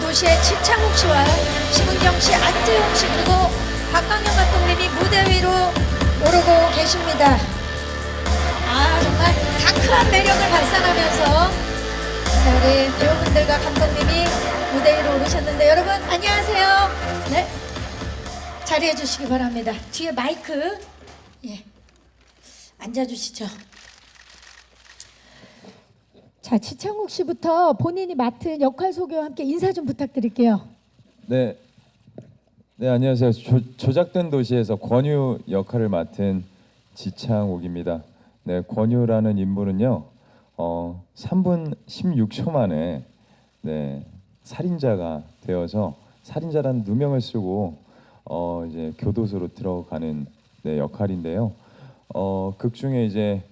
도시의 지창욱 씨와 심은경 씨, 안재용 씨 그리고 박광영 감독님이 무대 위로 오르고 계십니다. 아 정말 다크한 매력을 발산하면서 우리 배우분들과 감독님이 무대 위로 오르셨는데 여러분 안녕하세요. 네, 자리해 주시기 바랍니다. 뒤에 마이크 앉아주시죠. 자, 지창욱 씨부터 본인이 맡은 역할 소개와 함께 인사 좀 부탁드릴게요. 네, 안녕하세요. 조작된 도시에서 권유 역할을 맡은 지창욱입니다. 네, 권유라는 인물은요, 3분 16초 만에 살인자가 되어서 살인자라는 누명을 쓰고 이제 교도소로 들어가는 역할인데요. 극 중에 이제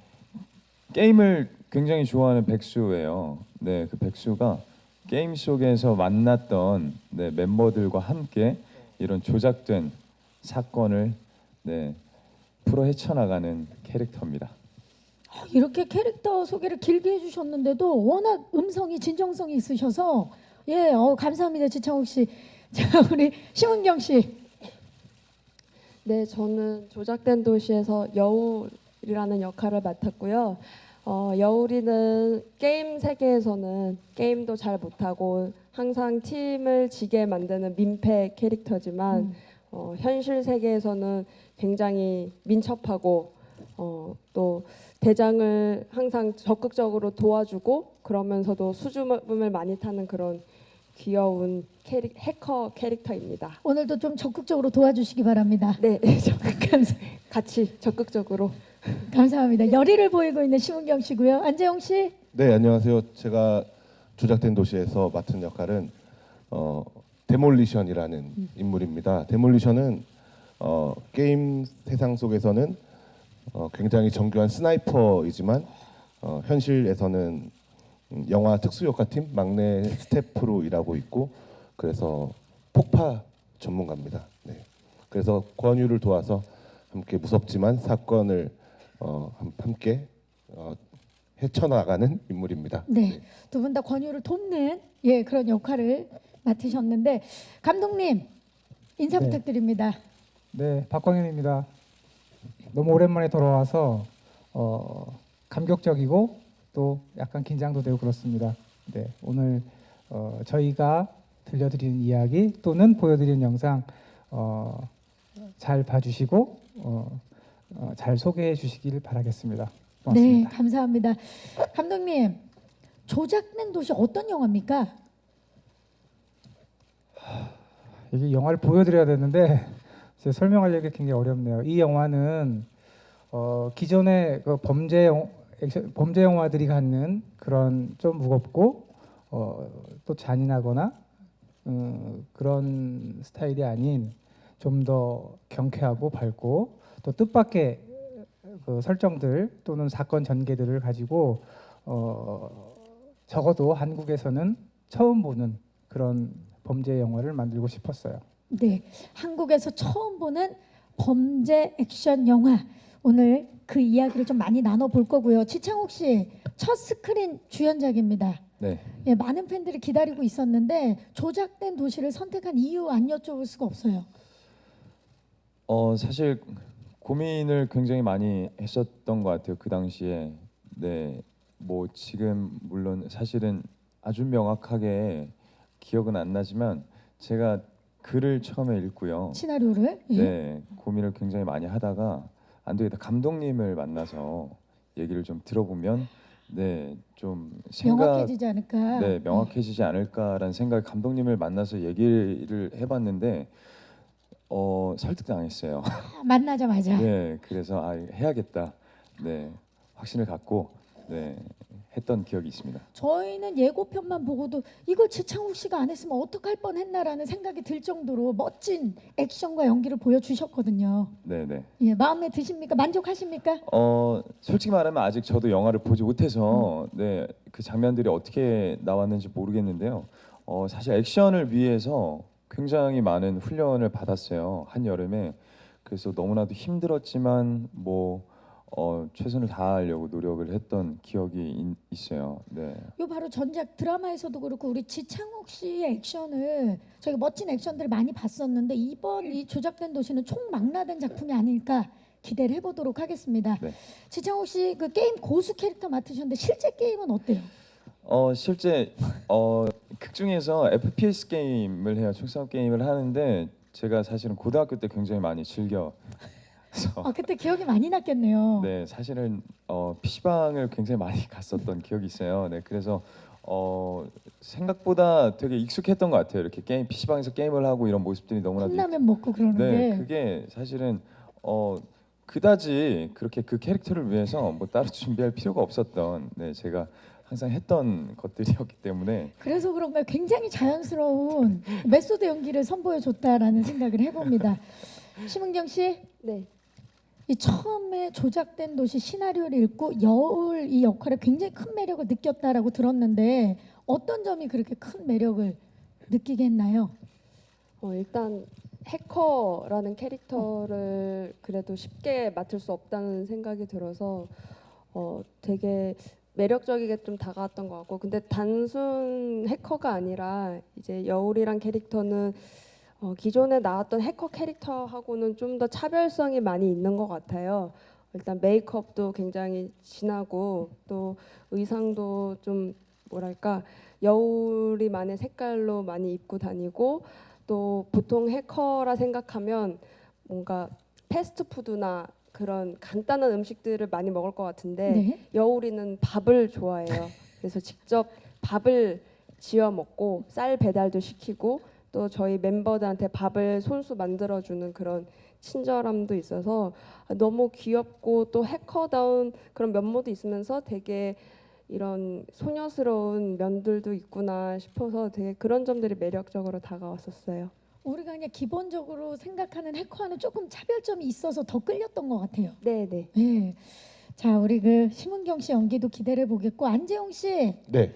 게임을 굉장히 좋아하는 백수예요. 네, 그 백수가 게임 속에서 만났던 멤버들과 함께 이런 조작된 사건을 풀어 헤쳐나가는 캐릭터입니다. 이렇게 캐릭터 소개를 길게 해주셨는데도 워낙 음성이 진정성이 있으셔서 감사합니다, 지창욱 씨. 자, 우리 심은경 씨. 네, 저는 조작된 도시에서 여울이라는 역할을 맡았고요. 여울이는 게임 세계에서는 게임도 잘 못하고 항상 팀을 지게 만드는 민폐 캐릭터지만 현실 세계에서는 굉장히 민첩하고 또 대장을 항상 적극적으로 도와주고 그러면서도 수줍음을 많이 타는 그런 귀여운 해커 캐릭터입니다. 오늘도 좀 적극적으로 도와주시기 바랍니다. 네, 같이 적극적으로. 감사합니다. 열의를 보이고 있는 심은경 씨고요. 안재용 씨. 네, 안녕하세요. 제가 조작된 도시에서 맡은 역할은 데몰리션이라는 인물입니다. 데몰리션은 게임 세상 속에서는 굉장히 정교한 스나이퍼이지만 현실에서는 영화 특수효과팀 막내 스태프로 일하고 있고 그래서 폭파 전문가입니다. 네. 그래서 권유를 도와서 함께 무섭지만 사건을 함께 헤쳐나가는 인물입니다. 네, 두 분 다 권유를 돕는 그런 역할을 맡으셨는데 감독님 인사 부탁드립니다. 네, 박광현입니다. 너무 오랜만에 돌아와서 감격적이고 또 약간 긴장도 되고 그렇습니다. 네, 오늘 저희가 들려드리는 이야기 또는 보여드리는 영상 잘 봐주시고 잘 소개해 주시길 바라겠습니다. 고맙습니다. 네, 감사합니다. 감독님, 조작된 도시 어떤 영화입니까? 이게 영화를 보여드려야 되는데 제가 설명하려기 굉장히 어렵네요. 이 영화는 기존의 그 범죄 영화들이 갖는 그런 좀 무겁고 또 잔인하거나 그런 스타일이 아닌 좀 더 경쾌하고 밝고 또 뜻밖의 그 설정들 또는 사건 전개들을 가지고 적어도 한국에서는 처음 보는 그런 범죄 영화를 만들고 싶었어요. 네, 한국에서 처음 보는 범죄 액션 영화. 오늘 그 이야기를 좀 많이 나눠볼 거고요. 지창욱 씨, 첫 스크린 주연작입니다. 네, 많은 팬들이 기다리고 있었는데 조작된 도시를 선택한 이유 안 여쭤볼 수가 없어요. 사실 고민을 굉장히 많이 했었던 것 같아요. 그 당시에. 네, 뭐 지금 물론 사실은 아주 명확하게 기억은 안 나지만 제가 글을 처음에 읽고요. 시나리오를 네, 고민을 굉장히 많이 하다가 안 되겠다. 감독님을 만나서 얘기를 좀 들어보면 좀 명확해지지 않을까. 명확해지지 않을까라는 생각에 감독님을 만나서 얘기를 해봤는데 설득당했어요. 만나자마자. 네, 그래서 해야겠다. 네, 확신을 갖고 했던 기억이 있습니다. 저희는 예고편만 보고도 이걸 지창욱 씨가 안 했으면 어떡할 뻔했나라는 생각이 들 정도로 멋진 액션과 연기를 보여주셨거든요. 네. 예, 마음에 드십니까? 만족하십니까? 솔직히 말하면 아직 저도 영화를 보지 못해서 그 장면들이 어떻게 나왔는지 모르겠는데요. 사실 액션을 위해서 굉장히 많은 훈련을 받았어요. 한여름에. 그래서 너무나도 힘들었지만 최선을 다하려고 노력을 했던 기억이 있어요. 네. 요 바로 전작 드라마에서도 그렇고 우리 지창욱 씨의 액션을 저희가 멋진 액션들을 많이 봤었는데 이번 이 조작된 도시는 총망라된 작품이 아닐까 기대를 해보도록 하겠습니다. 네. 지창욱 씨 그 게임 고수 캐릭터 맡으셨는데 실제 게임은 어때요? 실제 극 중에서 FPS 게임을 해요. 총싸움 게임을 하는데 제가 사실은 고등학교 때 굉장히 많이 즐겨. 아 그때 기억이 많이 났겠네요. 네, 사실은 PC방을 굉장히 많이 갔었던 기억이 있어요. 네, 그래서 생각보다 되게 익숙했던 것 같아요. 이렇게 PC방에서 게임을 하고 이런 모습들이 너무나도 컵라면 먹고 그러는데 네, 그게 사실은 그다지 그렇게 그 캐릭터를 위해서 뭐 따로 준비할 필요가 없었던 제가 항상 했던 것들이었기 때문에 그래서 그런가 굉장히 자연스러운 메소드 연기를 선보여 줬다라는 생각을 해봅니다. 심은경 씨, 네. 이 처음에 조작된 도시 시나리오를 읽고 여울 이 역할에 굉장히 큰 매력을 느꼈다라고 들었는데 어떤 점이 그렇게 큰 매력을 느끼게 했나요? 일단 해커라는 캐릭터를 그래도 쉽게 맡을 수 없다는 생각이 들어서 되게 매력적이게 좀 다가왔던 것 같고, 근데 단순 해커가 아니라 이제 여울이란 캐릭터는 기존에 나왔던 해커 캐릭터하고는 좀 더 차별성이 많이 있는 것 같아요. 일단 메이크업도 굉장히 진하고 또 의상도 좀 뭐랄까 여울이만의 색깔로 많이 입고 다니고, 또 보통 해커라 생각하면 뭔가 패스트푸드나 그런 간단한 음식들을 많이 먹을 것 같은데 네. 여울이는 밥을 좋아해요. 그래서 직접 밥을 지어 먹고 쌀 배달도 시키고 또 저희 멤버들한테 밥을 손수 만들어주는 그런 친절함도 있어서 너무 귀엽고 또 해커다운 그런 면모도 있으면서 되게 이런 소녀스러운 면들도 있구나 싶어서 되게 그런 점들이 매력적으로 다가왔었어요. 우리가 그냥 기본적으로 생각하는 해커와는 조금 차별점이 있어서 더 끌렸던 것 같아요. 네네. 네. 자, 우리 그 심은경 씨 연기도 기대를 해보겠고 안재홍 씨, 네.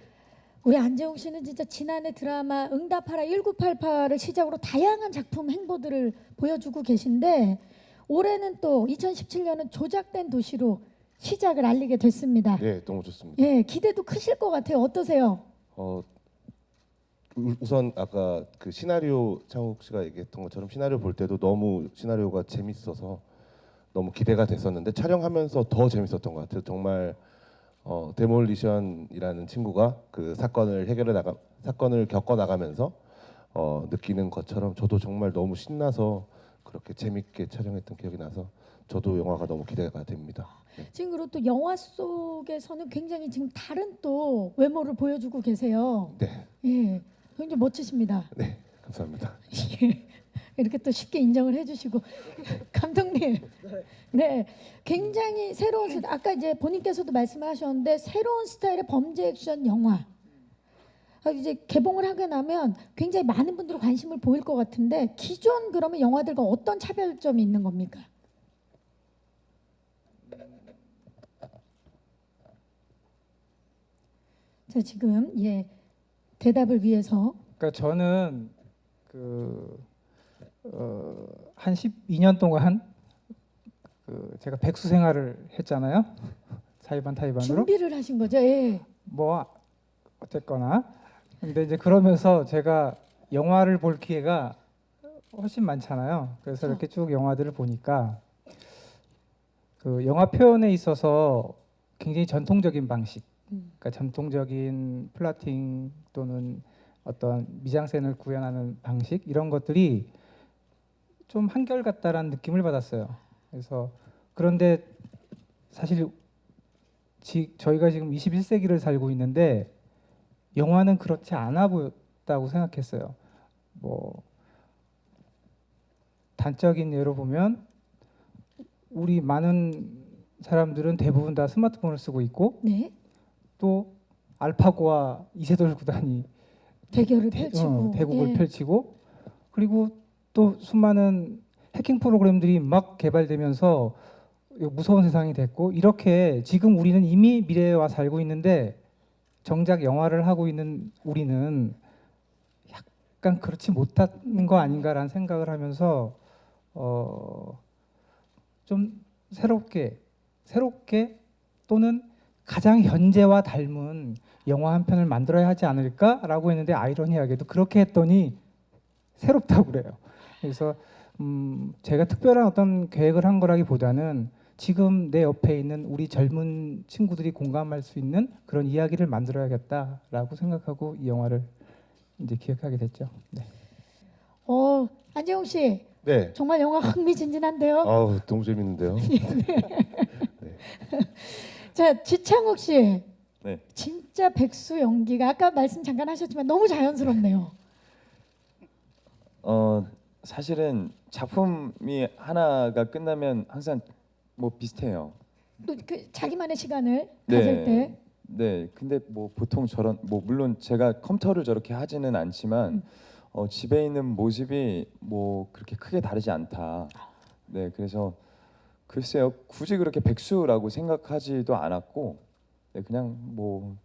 우리 안재홍 씨는 진짜 지난해 드라마 응답하라 1988을 시작으로 다양한 작품 행보들을 보여주고 계신데 올해는 또 2017년은 조작된 도시로 시작을 알리게 됐습니다. 네, 너무 좋습니다. 예, 기대도 크실 것 같아요. 어떠세요? 우선 아까 그 시나리오 창욱 씨가 얘기했던 것처럼 시나리오 볼 때도 너무 시나리오가 재밌어서 너무 기대가 됐었는데 촬영하면서 더 재밌었던 것 같아요. 정말 데몰리션이라는 친구가 그 사건을 겪어 나가면서 느끼는 것처럼 저도 정말 너무 신나서 그렇게 재밌게 촬영했던 기억이 나서 저도 영화가 너무 기대가 됩니다. 네. 지금 그리고 또 영화 속에서는 굉장히 지금 다른 또 외모를 보여주고 계세요. 네, 예, 굉장히 멋지십니다. 네, 감사합니다. 이렇게 또 쉽게 인정을 해주시고 감독님, 네, 굉장히 새로운 아까 이제 본인께서도 말씀하셨는데 새로운 스타일의 범죄 액션 영화. 이제 개봉을 하게 나면 굉장히 많은 분들이 관심을 보일 것 같은데 기존 그러면 영화들과 어떤 차별점이 있는 겁니까? 자 지금 대답을 위해서 그러니까 저는 한 12년 동안 제가 백수 생활을 했잖아요. 사이반 타이반으로. 준비를 하신 거죠? 예. 뭐 어쨌거나 근데 이제 그러면서 제가 영화를 볼 기회가 훨씬 많잖아요. 그래서 이렇게 쭉 영화들을 보니까 그 영화 표현에 있어서 굉장히 전통적인 방식, 그러니까 전통적인 플라팅 또는 어떤 미장센을 구현하는 방식 이런 것들이 좀 한결같다라는 느낌을 받았어요. 그래서 그런데 사실 저희가 지금 21세기를 살고 있는데 영화는 그렇지 않아 보였다고 생각했어요. 뭐 단적인 예로 보면 우리 많은 사람들은 대부분 다 스마트폰을 쓰고 있고 네. 또 알파고와 이세돌 구단이 대결을 펼치고 대국을 예. 펼치고 그리고 또 수많은 해킹 프로그램들이 막 개발되면서 무서운 세상이 됐고 이렇게 지금 우리는 이미 미래와 살고 있는데 정작 영화를 하고 있는 우리는 약간 그렇지 못한 거 아닌가라는 생각을 하면서 좀 새롭게 새롭게 또는 가장 현재와 닮은 영화 한 편을 만들어야 하지 않을까라고 했는데 아이러니하게도 그렇게 했더니 새롭다고 그래요. 그래서 제가 특별한 어떤 계획을 한 거라기보다는 지금 내 옆에 있는 우리 젊은 친구들이 공감할 수 있는 그런 이야기를 만들어야겠다라고 생각하고 이 영화를 이제 기획하게 됐죠. 네. 안재홍 씨 네. 정말 영화 흥미진진한데요. 아우 너무 재밌는데요. 자, 지창욱 씨 네. 진짜 백수 연기가 아까 말씀 잠깐 하셨지만 너무 자연스럽네요. 사실은 작품이 하나가 끝나면 항상 뭐 비슷해요. 또 그 자기만의 시간을 가질 때 네. 근데 뭐 보통 저런 뭐 물론 제가 컴퓨터를 저렇게 하지는 않지만 집에 있는 모습이 뭐 그렇게 크게 다르지 않다. 네. 그래서 글쎄요. 굳이 그렇게 백수라고 생각하지도 않았고 네, 그냥 뭐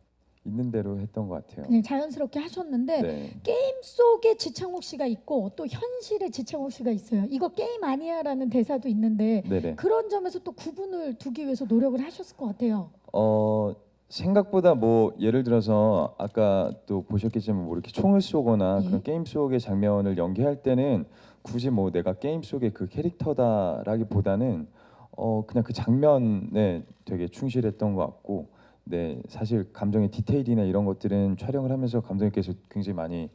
있는 대로 했던 것 같아요. 그냥 자연스럽게 하셨는데 네. 게임 속에 지창욱 씨가 있고 또 현실의 지창욱 씨가 있어요. 이거 게임 아니야라는 대사도 있는데 네네. 그런 점에서 또 구분을 두기 위해서 노력을 하셨을 것 같아요. 생각보다 뭐 예를 들어서 아까 또 보셨겠지만 뭐 이렇게 총을 쏘거나 예. 그런 게임 속의 장면을 연기할 때는 굳이 뭐 내가 게임 속의 그 캐릭터다라기보다는 그냥 그 장면에 되게 충실했던 것 같고 네 사실 감정의 디테일이나 이런 것들은 촬영을 하면서 감독님께서 굉장히 많이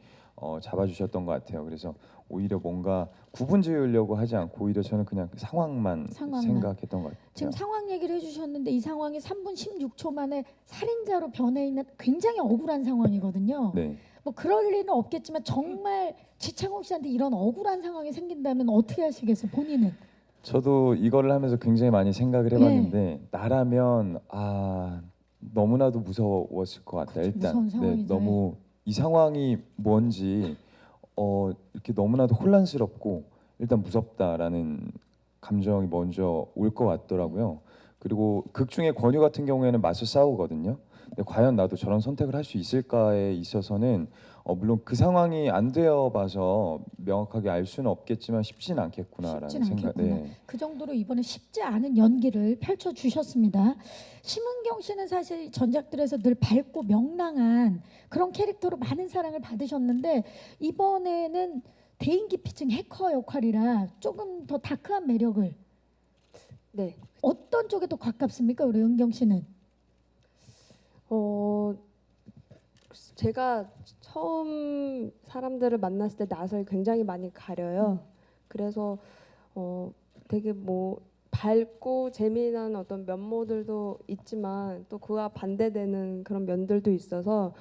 잡아주셨던 것 같아요. 그래서 오히려 뭔가 구분 지으려고 하지 않고 오히려 저는 그냥 상황만 생각했던 것 같아요. 지금 상황 얘기를 해주셨는데 이 상황이 3분 16초 만에 살인자로 변해 있는 굉장히 억울한 상황이거든요. 네. 뭐 그럴 리는 없겠지만 정말 지창욱 씨한테 이런 억울한 상황이 생긴다면 어떻게 하시겠어요? 본인은? 저도 이거를 하면서 굉장히 많이 생각을 해봤는데 나라면 너무나도 무서웠을 것 같다. 그렇죠, 일단 무서운 상황이죠. 너무 이 상황이 뭔지 이렇게 너무나도 혼란스럽고 일단 무섭다라는 감정이 먼저 올 것 같더라고요. 그리고 극 중에 권유 같은 경우에는 맞서 싸우거든요. 근데 과연 나도 저런 선택을 할 수 있을까에 있어서는 물론 그 상황이 안 되어 봐서 명확하게 알 수는 없겠지만 쉽진 않겠구나라는 쉽진 생각. 않겠구나. 네. 그 정도로 이번에 쉽지 않은 연기를 펼쳐주셨습니다. 심은경 씨는 사실 전작들에서 늘 밝고 명랑한 그런 캐릭터로 많은 사랑을 받으셨는데 이번에는 대인기피증 해커 역할이라 조금 더 다크한 매력을 네. 어떤 쪽에 더 가깝습니까? 우리 은경 씨는? 제가 처음 사람들을 만났을 때 낯을 굉장히 많이 가려요. 그래서 되게 뭐 밝고 재미난 어떤 면모들도 있지만 또 그와 반대되는 그런 면들도 있어서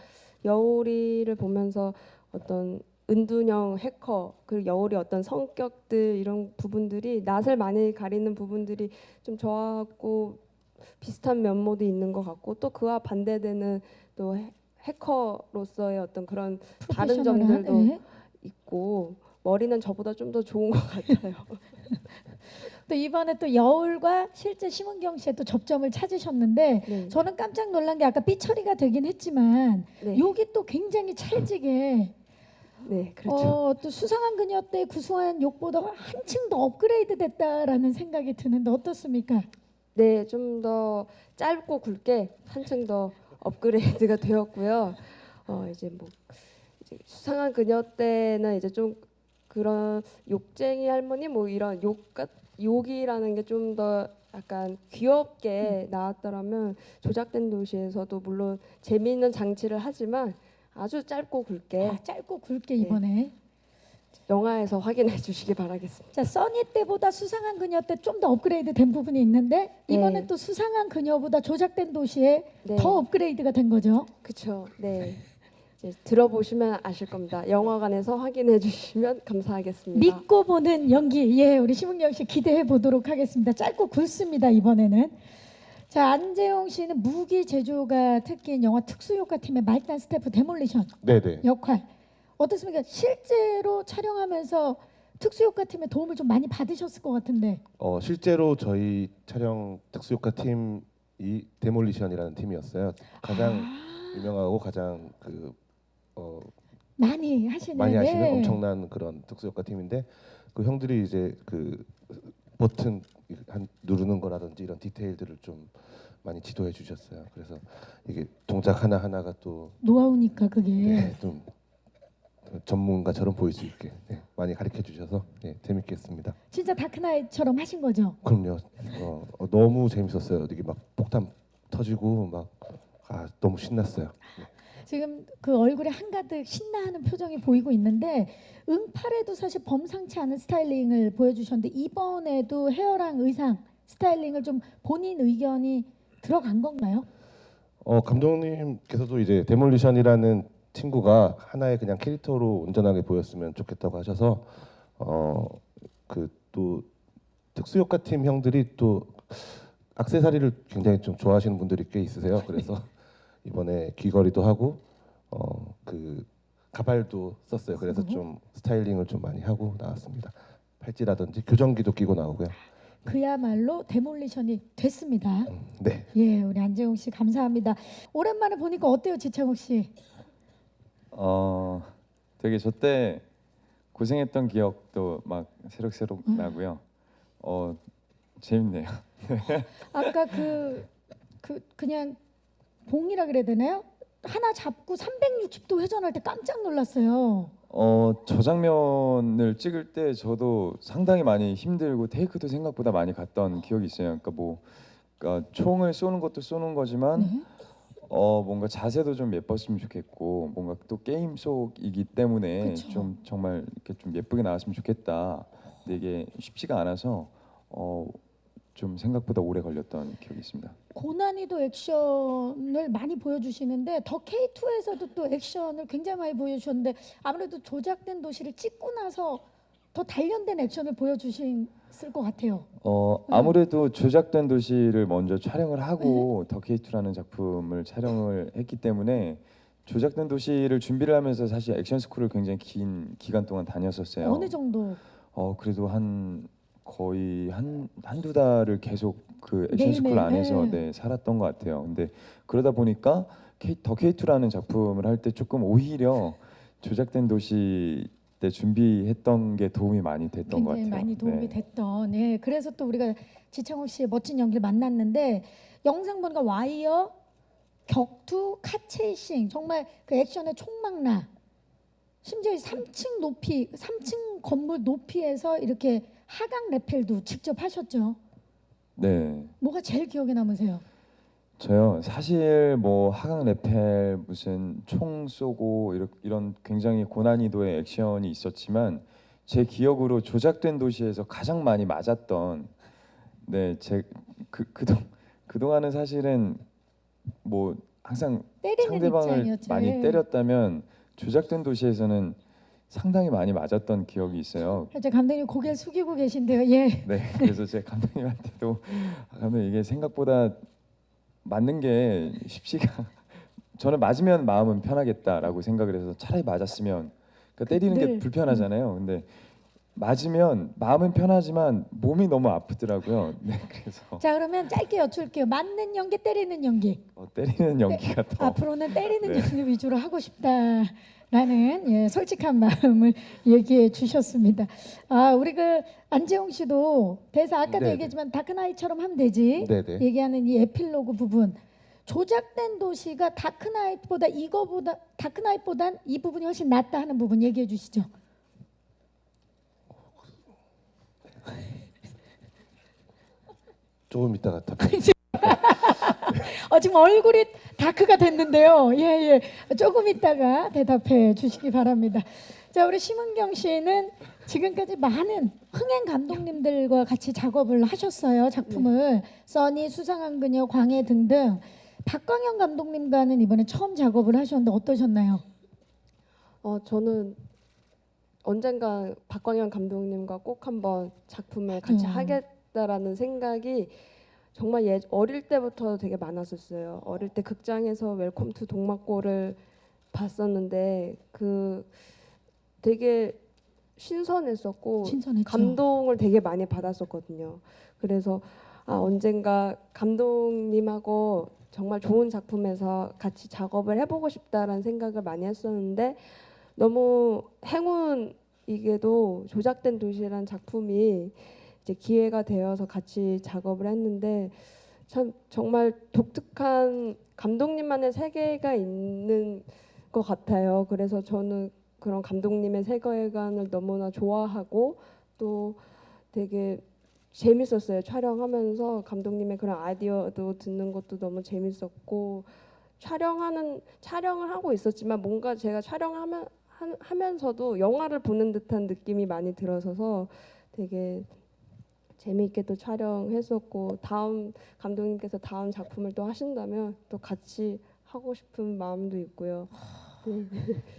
여울이를 보면서 어떤 은둔형 해커 그리고 여울이 어떤 성격들 이런 부분들이 낯을 많이 가리는 부분들이 좀 저하고 비슷한 면모도 있는 것 같고 또 그와 반대되는 또 해커로서의 어떤 그런 다른 프로페셔널한, 점들도 네. 있고 머리는 저보다 좀 더 좋은 것 같아요. 또 이번에 또 여울과 실제 심은경 씨의 또 접점을 찾으셨는데 네. 저는 깜짝 놀란 게 아까 삐처리가 되긴 했지만 네. 여기 또 굉장히 찰지게 네, 그렇죠. 또 수상한 그녀 때 구수한 욕보다 한층 더 업그레이드 됐다라는 생각이 드는데 어떻습니까? 네, 좀 더 짧고 굵게 한층 더 업그레이드가 되었고요. 이제 뭐 이제 수상한 그녀 때는 이제 좀 그런 욕쟁이 할머니 뭐 이런 욕이라는 게 좀 더 약간 귀엽게 나왔더라면 조작된 도시에서도 물론 재미있는 장치를 하지만 아주 짧고 굵게 짧고 굵게 이번에 영화에서 확인해 주시기 바라겠습니다. 자 써니 때보다 수상한 그녀 때 좀 더 업그레이드 된 부분이 있는데 이번에 네. 또 수상한 그녀보다 조작된 도시에 네. 더 업그레이드가 된 거죠. 그렇죠. 네. 이제 들어보시면 아실 겁니다. 영화관에서 확인해 주시면 감사하겠습니다. 믿고 보는 연기, 예, 우리 심은경 씨 기대해 보도록 하겠습니다. 짧고 굵습니다 이번에는. 자 안재홍 씨는 무기 제조가 특기인 영화 특수효과 팀의 말단 스태프 데몰리션 네네. 역할 어떻습니까? 실제로 촬영하면서 특수효과 팀의 도움을 좀 많이 받으셨을 것 같은데. 실제로 저희 촬영 특수효과 팀이 데몰리션이라는 팀이었어요. 가장 유명하고 가장 많이 하시는 많이 하시는 예. 엄청난 그런 특수효과 팀인데 그 형들이 이제 그 버튼 누르는 거라든지 이런 디테일들을 좀 많이 지도해 주셨어요. 그래서 이게 동작 하나 하나가 또 노하우니까 그게. 네, 좀 전문가처럼 보일 수 있게 많이 가르쳐 주셔서 재밌게 했습니다. 진짜 다크나이트처럼 하신 거죠? 그럼요. 너무 재밌었어요. 이게 막 폭탄 터지고 막 너무 신났어요. 지금 그 얼굴에 한가득 신나하는 표정이 보이고 있는데 응팔에도 사실 범상치 않은 스타일링을 보여주셨는데 이번에도 헤어랑 의상 스타일링을 좀 본인 의견이 들어간 건가요? 감독님께서도 이제 데몰리션이라는 친구가 하나의 그냥 캐릭터로 온전하게 보였으면 좋겠다고 하셔서 그 또 특수효과 팀 형들이 또 액세서리를 굉장히 좀 좋아하시는 분들이 꽤 있으세요. 그래서 이번에 귀걸이도 하고 그 가발도 썼어요. 그래서 좀 스타일링을 좀 많이 하고 나왔습니다. 팔찌라든지 교정기도 끼고 나오고요. 그야말로 데몰리션이 됐습니다. 네. 예, 우리 안재홍 씨 감사합니다. 오랜만에 보니까 어때요, 지창욱 씨? 되게 저 때 고생했던 기억도 막 새록새록 나고요. 재밌네요. 아까 그냥 봉이라 그래야 되나요? 하나 잡고 360도 회전할 때 깜짝 놀랐어요. 저 장면을 찍을 때 저도 상당히 많이 힘들고 테이크도 생각보다 많이 갔던 기억이 있어요. 그러니까 총을 쏘는 것도 쏘는 거지만 네. 뭔가 자세도 좀 예뻤으면 좋겠고 뭔가 또 게임 속이기 때문에 그쵸. 좀 정말 이렇게 좀 예쁘게 나왔으면 좋겠다. 근데 이게 쉽지가 않아서 좀 생각보다 오래 걸렸던 기억이 있습니다. 고난이도 액션을 많이 보여주시는데 더 K2에서도 또 액션을 굉장히 많이 보여주셨는데 아무래도 조작된 도시를 찍고 나서 더 단련된 액션을 보여주셨을 것 같아요. 아무래도 조작된 도시를 먼저 촬영을 하고 더 K2라는 작품을 촬영을 했기 때문에 조작된 도시를 준비를 하면서 사실 액션 스쿨을 굉장히 긴 기간 동안 다녔었어요. 어느 정도 그래도 거의 한두 달을 계속 그 액션 스쿨 매일매일, 안에서 네. 살았던 것 같아요. 근데 그러다 보니까 더 K2라는 작품을 할 때 조금 오히려 조작된 도시 때 준비했던 게 도움이 많이 됐던 것 굉장히 같아요. 많이 도움이 네. 됐던. 예, 그래서 또 우리가 지창욱 씨의 멋진 연기를 만났는데 영상 보니까 와이어, 격투, 카체이싱 정말 그 액션의 총망라. 심지어 3층 건물 높이에서 이렇게 하강 레펠도 직접 하셨죠. 네. 뭐가 제일 기억에 남으세요? 저요. 사실 뭐 하강 레펠 무슨 총 쏘고 이런 굉장히 고난이도의 액션이 있었지만 제 기억으로 조작된 도시에서 가장 많이 맞았던 그동안은 사실은 뭐 항상 때리는 상대방을 입장이었죠. 많이 예. 때렸다면 조작된 도시에서는 상당히 많이 맞았던 기억이 있어요. 이제 감독님 고개 숙이고 계신데요. 예. 네, 그래서 제 감독님한테도 감독님 이게 생각보다 맞는 게 쉽지가 저는 맞으면 마음은 편하겠다라고 생각을 해서 차라리 맞았으면 그러니까 때리는 게 늘. 불편하잖아요. 근데 맞으면 마음은 편하지만 몸이 너무 아프더라고요. 네, 그래서 자, 그러면 짧게 여쭐게요. 맞는 연기, 때리는 연기. 때리는 연기가 더 앞으로는 때리는 네. 연기 위주로 하고 싶다라는 솔직한 마음을 얘기해 주셨습니다. 우리 그 안재홍 씨도 대사 아까도 네네. 얘기했지만 다크나이트처럼 하면 되지. 네네. 얘기하는 이 에필로그 부분. 조작된 도시가 다크나이트보단 이 부분이 훨씬 낫다 하는 부분 얘기해 주시죠. 조금 이따가 답변. 지금 얼굴이 다크가 됐는데요. 예. 조금 있다가 대답해 주시기 바랍니다. 자, 우리 심은경 씨는 지금까지 많은 흥행 감독님들과 같이 작업을 하셨어요. 작품을 써니, 수상한 그녀, 광해 등등. 박광현 감독님과는 이번에 처음 작업을 하셨는데 어떠셨나요? 저는 언젠가 박광현 감독님과 꼭 한번 작품을 같이 하겠다라는 생각이 정말 어릴 때부터 되게 많았었어요. 어릴 때 극장에서 웰컴 투 동막골을 봤었는데 되게 신선했었고 신선했죠. 감동을 되게 많이 받았었거든요. 그래서 언젠가 감독님하고 정말 좋은 작품에서 같이 작업을 해보고 싶다라는 생각을 많이 했었는데 너무 행운이게도 조작된 도시라는 작품이 이제 기회가 되어서 같이 작업을 했는데 참 정말 독특한 감독님만의 세계가 있는 것 같아요. 그래서 저는 그런 감독님의 세계관을 너무나 좋아하고 또 되게 재밌었어요. 촬영하면서 감독님의 그런 아이디어도 듣는 것도 너무 재밌었고 촬영을 하고 있었지만 뭔가 제가 하면서도 영화를 보는 듯한 느낌이 많이 들어서서 되게 재미있게 또 촬영했었고 다음 감독님께서 다음 작품을 또 하신다면 또 같이 하고 싶은 마음도 있고요. 네.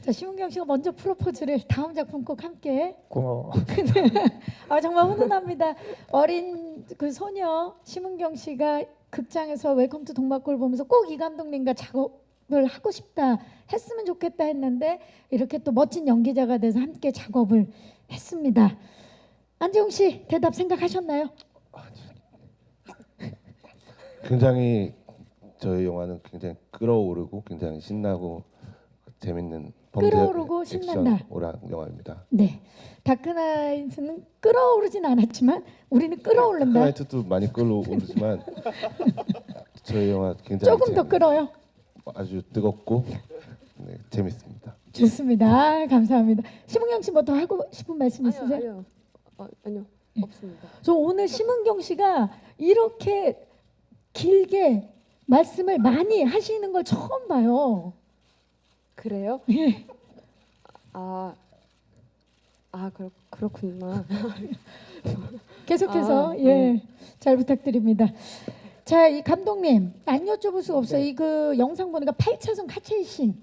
자, 심은경 씨가 먼저 프로포즈를 다음 작품 꼭 함께. 고마워. 아, 정말 훈훈합니다. 어린 그 소녀 심은경 씨가 극장에서 웰컴 투 동막골 보면서 꼭 이 감독님과 작업을 하고 싶다, 했으면 좋겠다 했는데 이렇게 또 멋진 연기자가 돼서 함께 작업을 했습니다. 안재홍 씨 대답 생각하셨나요? 굉장히 저희 영화는 굉장히 끌어오르고 굉장히 신나고 재밌는 범죄 끌어오르고 액션 신난다. 오락 영화입니다. 네. 다크나이트는 끌어오르진 않았지만 우리는 끌어오른다. 하이트도 많이 끌어오르지만 저희 영화 굉장히 조금 더 끌어요. 아주 뜨겁고 네, 재밌습니다. 좋습니다. 아, 감사합니다. 심은경 씨 뭐 더 하고 싶은 말씀 있으세요? 아니요. 아니요. 없습니다. 저 오늘 심은경 씨가 이렇게 길게 말씀을 많이 하시는 걸 처음 봐요. 그래요? 그렇구나. 계속해서 잘 부탁드립니다. 자, 이 감독님 안 여쭤볼 수가 없어요. 이 그 영상 보니까 8차선 카체이싱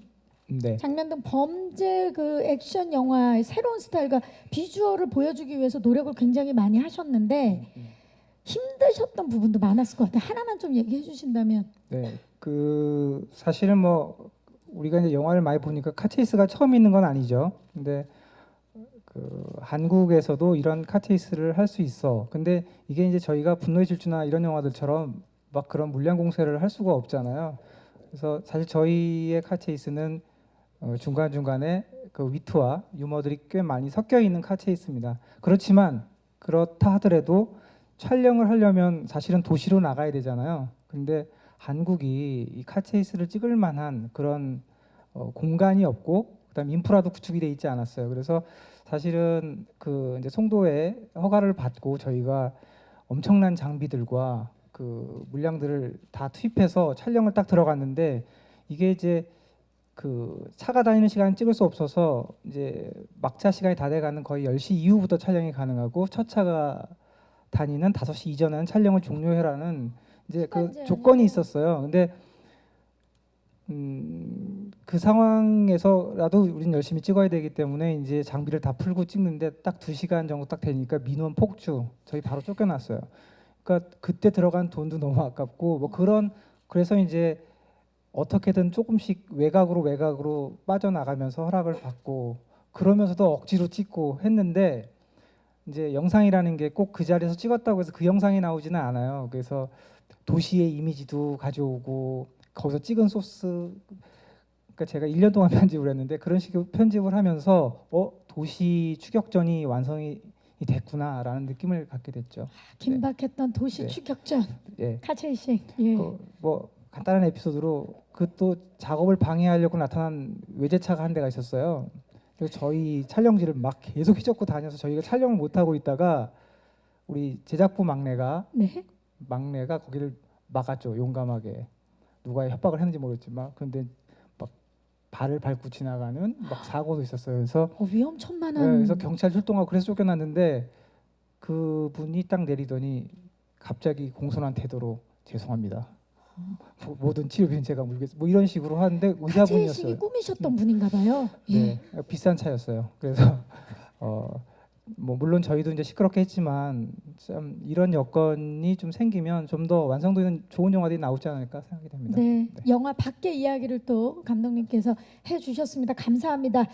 네. 장면 등 범죄 그 액션 영화의 새로운 스타일과 비주얼을 보여주기 위해서 노력을 굉장히 많이 하셨는데 힘드셨던 부분도 많았을 것 같아요. 하나만 좀 얘기해 주신다면. 네. 그 사실은 뭐 우리가 이제 영화를 많이 보니까 카체이스가 처음 있는 건 아니죠. 근데 그 한국에서도 이런 카체이스를 할 수 있어. 근데 이게 이제 저희가 분노의 질주나 이런 영화들처럼 막 그런 물량 공세를 할 수가 없잖아요. 그래서 사실 저희의 카체이스는 중간 중간에 그 위트와 유머들이 꽤 많이 섞여 있는 카체이스입니다. 그렇지만 그렇다 하더라도 촬영을 하려면 사실은 도시로 나가야 되잖아요. 근데 한국이 이 카체이스를 찍을 만한 그런 공간이 없고 그다음 인프라도 구축이 돼 있지 않았어요. 그래서 사실은 그 이제 송도에 허가를 받고 저희가 엄청난 장비들과 그 물량들을 다 투입해서 촬영을 딱 들어갔는데 이게 이제 그 차가 다니는 시간 찍을 수 없어서 이제 막차 시간이 다 돼가는 거의 10시 이후부터 촬영이 가능하고 첫 차가 다니는 5시 이전에는 촬영을 종료해라는 이제 그 시간제한이요? 조건이 있었어요. 근데 그 상황에서라도 우리는 열심히 찍어야 되기 때문에 이제 장비를 다 풀고 찍는데 딱 2시간 정도 딱 되니까 민원 폭주. 저희 바로 쫓겨났어요. 그러니까 그때 들어간 돈도 너무 아깝고 뭐 그래서 이제 어떻게든 조금씩 외곽으로 빠져나가면서 허락을 받고 그러면서도 억지로 찍고 했는데 이제 영상이라는 게 꼭 그 자리에서 찍었다고 해서 그 영상이 나오지는 않아요. 그래서 도시의 이미지도 가져오고 거기서 찍은 소스, 그러니까 제가 1년 동안 편집을 했는데 그런 식으로 편집을 하면서 도시 추격전이 완성이 됐구나라는 느낌을 갖게 됐죠. 긴박했던 도시 네. 추격전 예. 카체이싱. 예. 뭐 간단한 에피소드로 그 또 작업을 방해하려고 나타난 외제차가 한 대가 있었어요. 그래서 저희 촬영지를 막 계속 휘젓고 다녀서 저희가 촬영을 못 하고 있다가 우리 제작부 막내가 네. 거기를 막았죠. 용감하게. 누가 협박을 했는지 모르겠지만 근데 막 발을 밟고 지나가는 막 사고도 있었어요. 그래서 위험천만한. 그래서 경찰 출동하고 그래서 쫓겨났는데 그분이 딱 내리더니 갑자기 공손한 태도로 죄송합니다. 모든 치료비는 제가 물겠습니다. 뭐 이런 식으로 하는데 카체이싱이 의사분이었어요. 꿈이셨던 분인가 봐요. 예. 네, 비싼 차였어요. 그래서 뭐 물론 저희도 이제 시끄럽게 했지만 참 이런 여건이 좀 생기면 좀 더 완성도 있는 좋은 영화들이 나오지 않을까 생각이 됩니다. 네, 영화 밖의 이야기를 또 감독님께서 해주셨습니다. 감사합니다.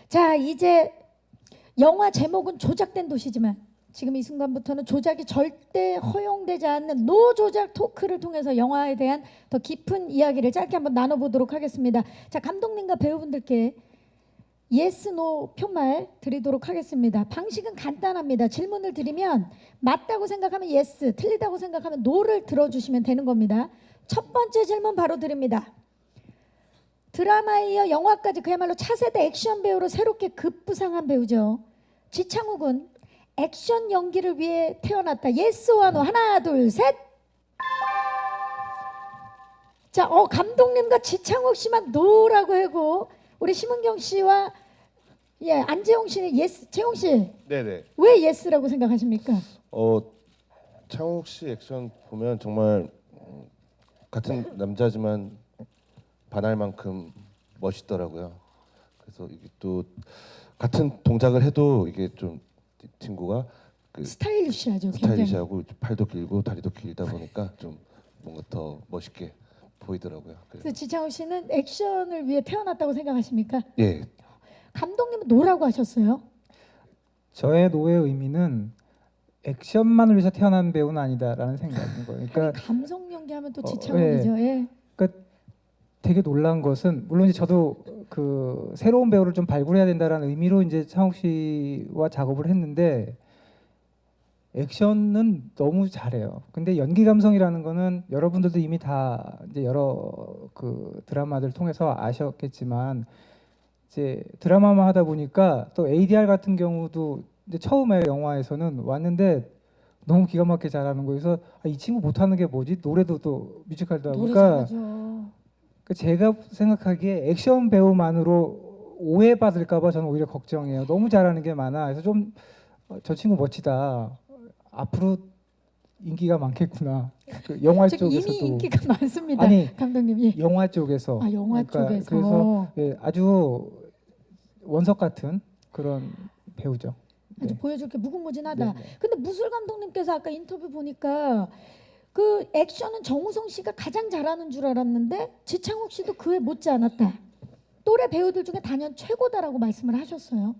자, 이제 영화 제목은 조작된 도시지만 지금 이 순간부터는 조작이 절대 허용되지 않는 노조작 토크를 통해서 영화에 대한 더 깊은 이야기를 짧게 한번 나눠보도록 하겠습니다. 자, 감독님과 배우분들께 예스 노 표말 드리도록 하겠습니다. 방식은 간단합니다. 질문을 드리면 맞다고 생각하면 예스, 틀리다고 생각하면 노를 들어주시면 되는 겁니다. 첫 번째 질문 바로 드립니다. 드라마에 이어 영화까지 그야말로 차세대 액션 배우로 새롭게 급부상한 배우죠. 지창욱은 액션 연기를 위해 태어났다. 예스와 노. 하나 둘 셋. 자, 감독님과 지창욱 씨만 노라고 하고 우리 심은경 씨와 안재홍 씨는 예스. 재홍 씨, 네네. 왜 예스라고 생각하십니까? 창욱 씨 액션 보면 정말 같은 남자지만 반할 만큼 멋있더라고요. 그래서 이게 또 같은 동작을 해도 이게 좀 친구가 그 스타일리시하죠, 굉장히. 스타일리시하고 팔도 길고 다리도 길다 보니까 좀 뭔가 더 멋있게 보이더라고요. 그래서 지창욱 씨는 액션을 위해 태어났다고 생각하십니까? 예, 감독님은 노라고 하셨어요. 저의 노의 의미는 액션만을 위해서 태어난 배우는 아니다라는 생각인 거예요. 그러니까 감성 연기하면 또 지창욱이죠. 예. 되게 놀란 것은 물론 이제 저도 그 새로운 배우를 좀 발굴해야 된다라는 의미로 이제 창욱 씨와 작업을 했는데 액션은 너무 잘해요. 근데 연기 감성이라는 거는 여러분들도 이미 다 이제 여러 그 드라마들 통해서 아셨겠지만 이제 드라마만 하다 보니까 또 ADR 같은 경우도 이제 처음에 영화에서는 왔는데 너무 기가 막히게 잘하는 거여서 이 친구 못하는 게 뭐지? 노래도 또 뮤지컬도 하고 노래 그러니까 잘하죠. 제가 생각하기에 액션 배우만으로 오해받을까봐 저는 오히려 걱정해요. 너무 잘하는 게 많아. 그래서 좀 저 친구 멋지다. 앞으로 인기가 많겠구나. 그 영화 지금 쪽에서도 이미 인기가 많습니다. 아니, 감독님. 예. 영화 쪽에서 영화 그러니까 쪽에서. 그래서 예, 아주 원석 같은 그런 배우죠. 아주 네. 보여줄 게 무궁무진하다. 네, 네. 근데 무술 감독님께서 아까 인터뷰 보니까 그 액션은 정우성 씨가 가장 잘하는 줄 알았는데 지창욱 씨도 그에 못지 않았다. 또래 배우들 중에 단연 최고다라고 말씀을 하셨어요.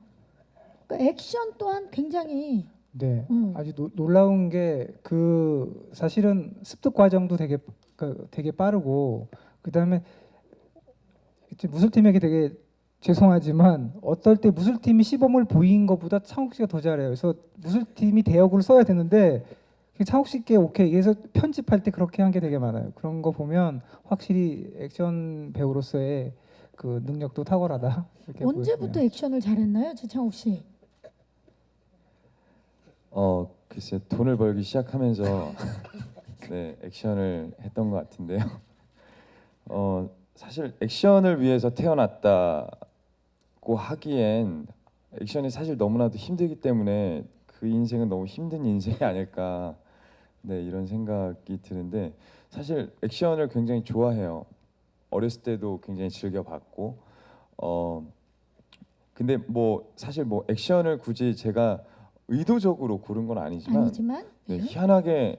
그러니까 액션 또한 굉장히 네, 아주 놀라운 게 그 사실은 습득 과정도 되게 빠르고 그다음에 이제 무술팀에게 되게 죄송하지만 어떨 때 무술팀이 시범을 보인 것보다 창욱 씨가 더 잘해요. 그래서 무술팀이 대역을 써야 되는데 창욱 씨께 오케이. 그래서 편집할 때 그렇게 한 게 되게 많아요. 그런 거 보면 확실히 액션 배우로서의 그 능력도 탁월하다. 이렇게 언제부터 보여지네요. 액션을 잘했나요, 지창욱 씨? 글쎄 돈을 벌기 시작하면서 네, 액션을 했던 것 같은데요. 사실 액션을 위해서 태어났다고 하기엔 액션이 사실 너무나도 힘들기 때문에 그 인생은 너무 힘든 인생이 아닐까. 네, 이런 생각이 드는데 사실 액션을 굉장히 좋아해요. 어렸을 때도 굉장히 즐겨봤고 근데 뭐 사실 뭐 액션을 굳이 제가 의도적으로 고른 건 아니지만 네, 희한하게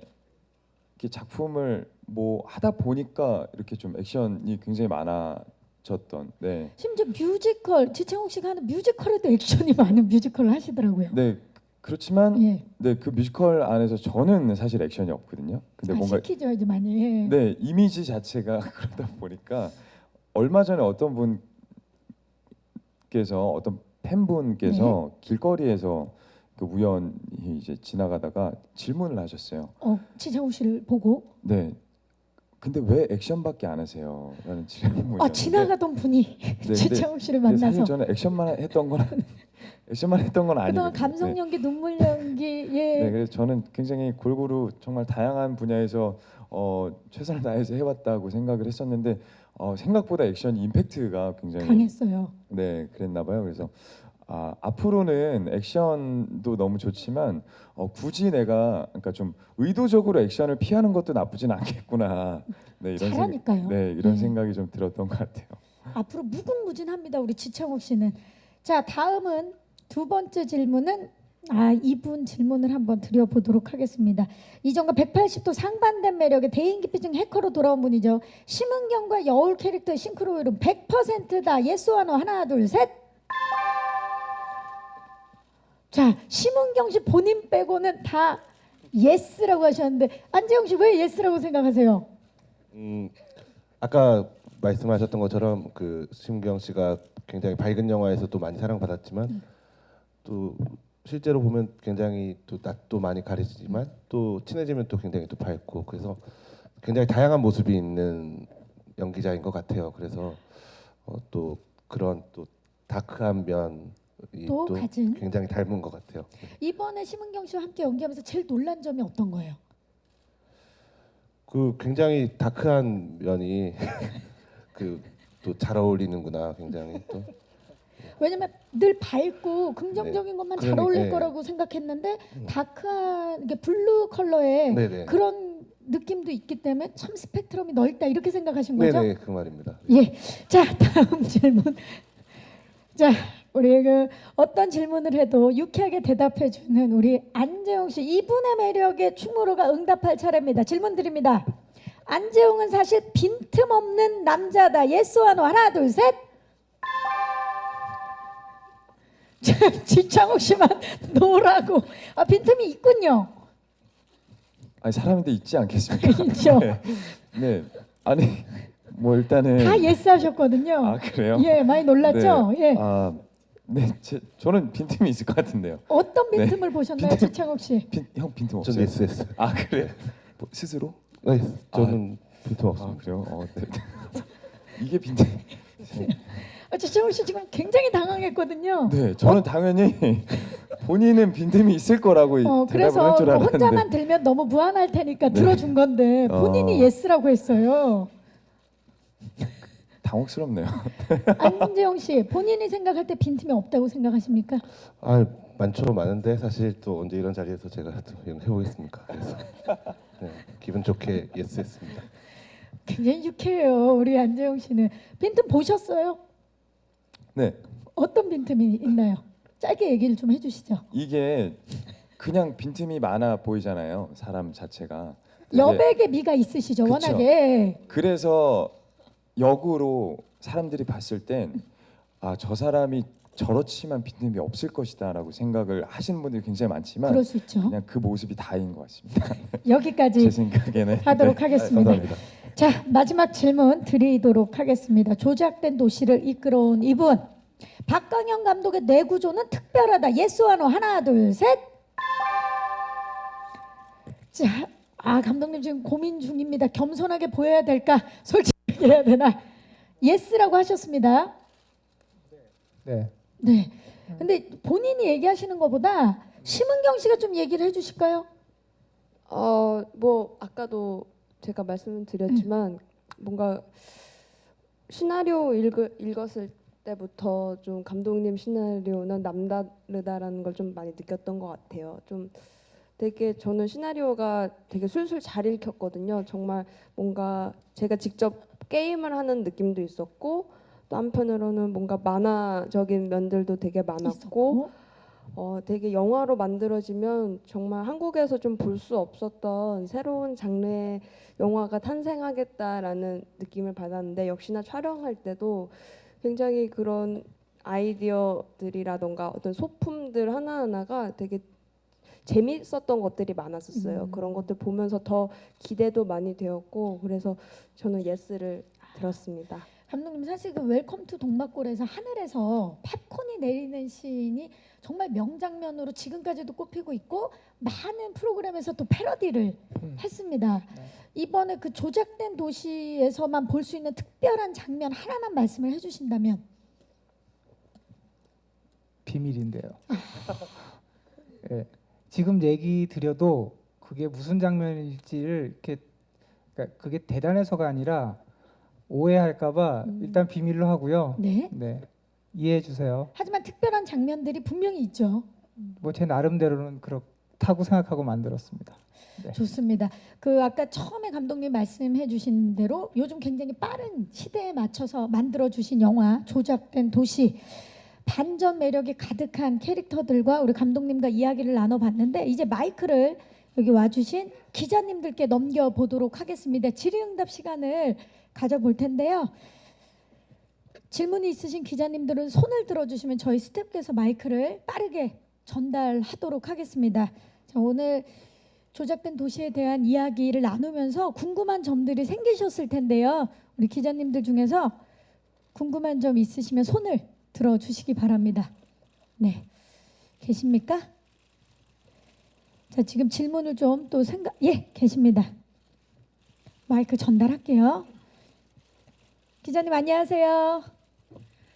이렇게 작품을 뭐 하다 보니까 이렇게 좀 액션이 굉장히 많아졌던. 네. 심지어 뮤지컬 지창욱 씨가 하는 뮤지컬에도 액션이 많은 뮤지컬을 하시더라고요. 네. 그렇지만 예. 네, 그 뮤지컬 안에서 저는 사실 액션이 없거든요. 근데 뭔가 시키죠 이제 많이. 예. 네, 이미지 자체가 그러다 보니까 얼마 전에 어떤 분께서 어떤 팬분께서 길거리에서 그 우연히 이제 지나가다가 질문을 하셨어요. 지창욱 씨를 보고 네. 근데 왜 액션밖에 안 하세요? 라는 질문이. 지나가던 분이 지창욱 씨를 만나서 사실 저는 액션만 했던 건 아니거든요. 그동안 감성 연기, 눈물 연기 네, 그래서 저는 굉장히 골고루 정말 다양한 분야에서 최선을 다해서 해왔다고 생각을 했었는데 생각보다 액션 임팩트가 굉장히 강했어요. 네, 그랬나 봐요. 그래서 앞으로는 액션도 너무 좋지만 굳이 내가 그러니까 좀 의도적으로 액션을 피하는 것도 나쁘진 않겠구나. 네, 이런 잘하니까요. 이런 네. 생각이 좀 들었던 것 같아요. 앞으로 무궁무진합니다. 우리 지창욱 씨는. 자, 다음은 두 번째 질문은 이분 질문을 한번 드려보도록 하겠습니다. 이전과 180도 상반된 매력의 대인기피증 해커로 돌아온 분이죠. 심은경과 여울 캐릭터의 싱크로율은 100%다. 예스와 노. 하나 둘 셋. 자, 심은경 씨 본인 빼고는 다 예스라고 하셨는데 안재홍 씨 왜 예스라고 생각하세요? 아까 말씀하셨던 것처럼 그 심경 씨가 굉장히 밝은 영화에서 또 많이 사랑받았지만 또 실제로 보면 굉장히 또 낯도 많이 가리지만 또 친해지면 또 굉장히 또 밝고 그래서 굉장히 다양한 모습이 있는 연기자인 것 같아요. 그래서 또 그런 또 다크한 면이 또 또 가진? 굉장히 닮은 것 같아요. 이번에 심은경 씨와 함께 연기하면서 제일 놀란 점이 어떤 거예요? 그 굉장히 다크한 면이 그 또 잘 어울리는구나 굉장히 또 왜냐면 늘 밝고 긍정적인 네. 것만 잘 그러니- 어울릴 네. 거라고 생각했는데 다크한 이게 블루 컬러의 네네. 그런 느낌도 있기 때문에 참 스펙트럼이 넓다 이렇게 생각하신 거죠? 네네 그 말입니다. 예. 자, 다음 질문. 자, 우리 그 어떤 질문을 해도 유쾌하게 대답해 주는 우리 안재홍 씨 이분의 매력에 충무로가 응답할 차례입니다. 질문 드립니다. 안재홍은 사실 빈틈없는 남자다. 예스 or 노. 하나, 둘, 셋. 지창욱 씨만 노라고. 아, 빈틈이 있군요. 아니 사람인데 있지 않겠습니까? 있죠. 네. 네. 아니 뭐 일단은 다 예스 하셨거든요. 아 그래요? 예, 많이 놀랐죠? 네. 예. 네, 저는 빈틈이 있을 것 같은데요. 어떤 네. 빈틈을 보셨나요, 빈틈- 지창욱 씨? 형 빈틈 전 없어요? 예스 했어요. 아 그래? 뭐, 스스로? 네, 저는 빈틈 아 없습니다. 그래요? 네. 이게 빈틈. 지창욱 씨 지금 굉장히 당황했거든요. 네, 저는 당연히 본인은 빈틈이 있을 거라고 대답을 그래서 할 줄 알았는데. 혼자만 들면 너무 무안할 테니까 네. 들어준 건데 본인이 예스라고 했어요. 당혹스럽네요. 안재홍 씨, 본인이 생각할 때 빈틈이 없다고 생각하십니까? 아 많죠 많은데 사실 또 언제 이런 자리에서 제가 또 이런 거 해보겠습니까? 그래서 네, 기분 좋게 예스했습니다. 굉장히 유쾌해요, 우리 안재홍 씨는. 빈틈 보셨어요? 네, 어떤 빈틈이 있나요? 짧게 얘기를 좀 해주시죠. 이게 그냥 빈틈이 많아 보이잖아요. 사람 자체가. 되게- 여백의 미가 있으시죠, 그쵸. 워낙에. 그래서 역으로 사람들이 봤을 땐 아, 저 사람이 저렇지만 빈틈이 없을 것이다라고 생각을 하시는 분들이 굉장히 많지만 그럴 수 있죠. 그냥 그 모습이 다인 것 같습니다. 여기까지 제 생각에는. 하도록 네. 하겠습니다. 감사합니다. 자, 마지막 질문 드리도록 하겠습니다. 조작된 도시를 이끌어온 이분. 박강현 감독의 뇌구조는 특별하다. 예스 or 노. 하나, 둘, 셋. 자, 감독님 지금 고민 중입니다. 겸손하게 보여야 될까? 솔직히 해야 되나? 예스라고 하셨습니다. 네. 네. 근데 본인이 얘기하시는 것보다 심은경 씨가 좀 얘기를 해주실까요? 뭐 아까도 제가 말씀드렸지만 뭔가 시나리오 읽었을 때부터 좀 감독님 시나리오는 남다르다라는 걸 좀 많이 느꼈던 것 같아요. 좀 되게 저는 시나리오가 되게 술술 잘 읽혔거든요. 정말 뭔가 제가 직접 게임을 하는 느낌도 있었고 또 한편으로는 뭔가 만화적인 면들도 되게 많았고 있었고. 되게 영화로 만들어지면 정말 한국에서 좀 볼 수 없었던 새로운 장르의 영화가 탄생하겠다라는 느낌을 받았는데 역시나 촬영할 때도 굉장히 그런 아이디어들이라던가 어떤 소품들 하나하나가 되게 재밌었던 것들이 많았었어요. 그런 것들 보면서 더 기대도 많이 되었고 그래서 저는 예스를 들었습니다. 감독님 사실 그 웰컴 투 동막골에서 하늘에서 팝콘이 내리는 씬이 정말 명장면으로 지금까지도 꼽히고 있고 많은 프로그램에서 또 패러디를 했습니다. 이번에 그 조작된 도시에서만 볼 수 있는 특별한 장면 하나만 말씀을 해주신다면. 비밀인데요. 예, 지금 얘기 드려도 그게 무슨 장면일지를 이렇게 그러니까 그게 대단해서가 아니라 오해할까봐 일단 비밀로 하고요. 네. 네, 이해해 주세요. 하지만 특별한 장면들이 분명히 있죠. 뭐 제 나름대로는 그렇다고 생각하고 만들었습니다. 네. 좋습니다. 그 아까 처음에 감독님 말씀해 주신 대로 요즘 굉장히 빠른 시대에 맞춰서 만들어 주신 영화 조작된 도시. 반전 매력이 가득한 캐릭터들과 우리 감독님과 이야기를 나눠봤는데 이제 마이크를 여기 와주신 기자님들께 넘겨보도록 하겠습니다. 질의응답 시간을 가져볼 텐데요. 질문이 있으신 기자님들은 손을 들어주시면 저희 스태프께서 마이크를 빠르게 전달하도록 하겠습니다. 자, 오늘 조작된 도시에 대한 이야기를 나누면서 궁금한 점들이 생기셨을 텐데요. 우리 기자님들 중에서 궁금한 점 있으시면 손을 들어주시기 바랍니다. 네, 계십니까? 자, 지금 질문을 좀 또 계십니다. 마이크 전달할게요. 기자님 안녕하세요.